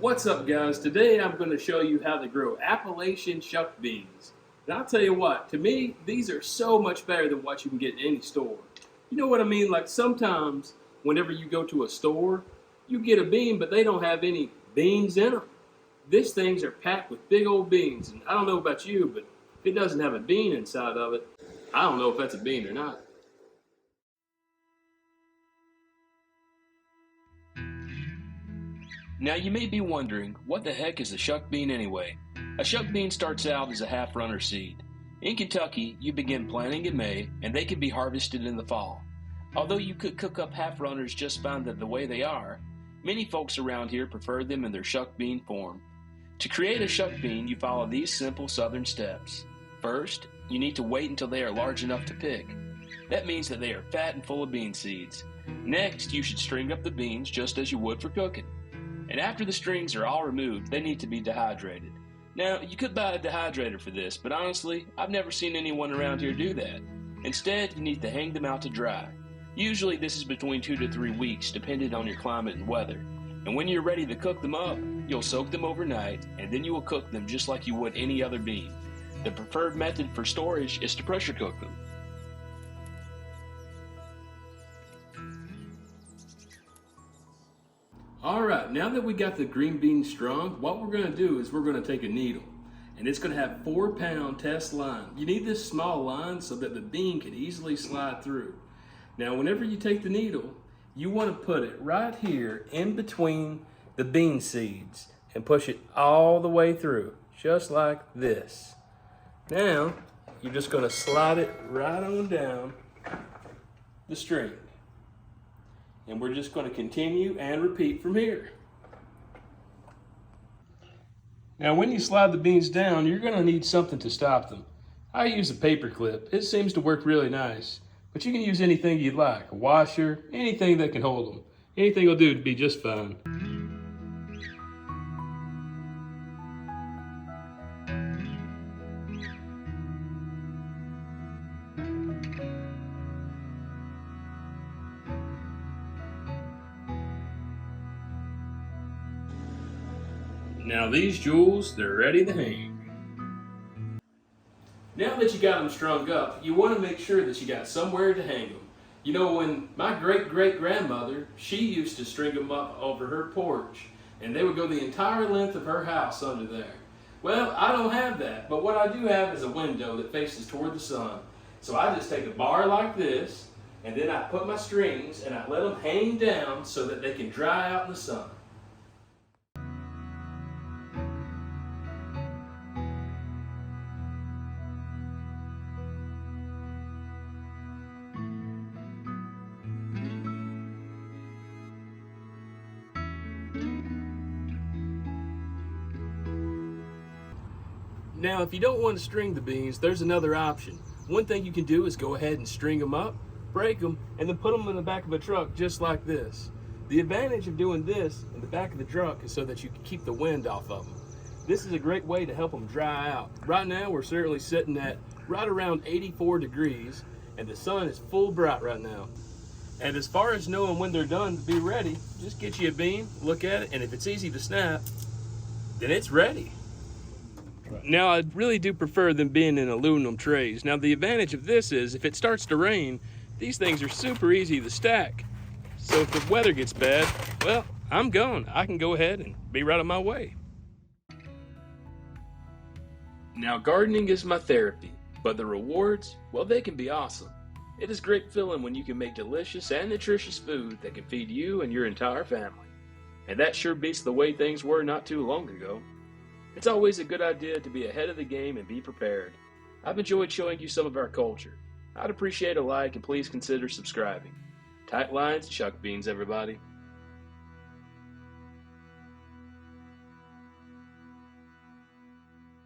What's up, guys? Today I'm going to show you how to grow Appalachian shuck beans. And I'll tell you what, to me, these are so much better than what you can get in any store. You know what I mean? Like sometimes whenever you go to a store, you get a bean, but they don't have any beans in them. These things are packed with big old beans. And I don't know about you, but if it doesn't have a bean inside of it, I don't know if that's a bean or not. Now you may be wondering, what the heck is a shuck bean anyway? A shuck bean starts out as a half-runner seed. In Kentucky, you begin planting in May, and they can be harvested in the fall. Although you could cook up half-runners just fine the way they are, many folks around here prefer them in their shuck bean form. To create a shuck bean, you follow these simple southern steps. First, you need to wait until they are large enough to pick. That means that they are fat and full of bean seeds. Next, you should string up the beans just as you would for cooking. And after the strings are all removed, they need to be dehydrated. Now, you could buy a dehydrator for this, but honestly, I've never seen anyone around here do that. Instead, you need to hang them out to dry. Usually this is between 2 to 3 weeks, depending on your climate and weather. And when you're ready to cook them up, you'll soak them overnight, and then you will cook them just like you would any other bean. The preferred method for storage is to pressure cook them. Alright, now that we got the green beans strong, what we're going to do is we're going to take a needle. And it's going to have 4-pound test line. You need this small line so that the bean can easily slide through. Now whenever you take the needle, you want to put it right here in between the bean seeds and push it all the way through, just like this. Now, you're just going to slide it right on down the string. And we're just going to continue and repeat from here. Now when you slide the beans down, you're going to need something to stop them. I use a paper clip. It seems to work really nice. But you can use anything you'd like. A washer, anything that can hold them. Anything will do to be just fine. Now these jewels, they're ready to hang. Now that you got them strung up, you want to make sure that you got somewhere to hang them. You know, when my great-great-grandmother, she used to string them up over her porch, and they would go the entire length of her house under there. Well, I don't have that, but what I do have is a window that faces toward the sun. So I just take a bar like this, and then I put my strings and I let them hang down so that they can dry out in the sun. Now, if you don't want to string the beans, there's another option. One thing you can do is go ahead and string them up, break them, and then put them in the back of a truck just like this. The advantage of doing this in the back of the truck is so that you can keep the wind off of them. This is a great way to help them dry out. Right now, we're certainly sitting at right around 84 degrees, and the sun is full bright right now. And as far as knowing when they're done to be ready, just get you a bean, look at it, and if it's easy to snap, then it's ready. Now, I really do prefer them being in aluminum trays. Now, the advantage of this is if it starts to rain, these things are super easy to stack. So if the weather gets bad, well, I'm gone. I can go ahead and be right on my way. Now, gardening is my therapy, but the rewards, well, they can be awesome. It is great feeling when you can make delicious and nutritious food that can feed you and your entire family. And that sure beats the way things were not too long ago. It's always a good idea to be ahead of the game and be prepared. I've enjoyed showing you some of our culture. I'd appreciate a like and please consider subscribing. Tight lines, shuck beans, everybody.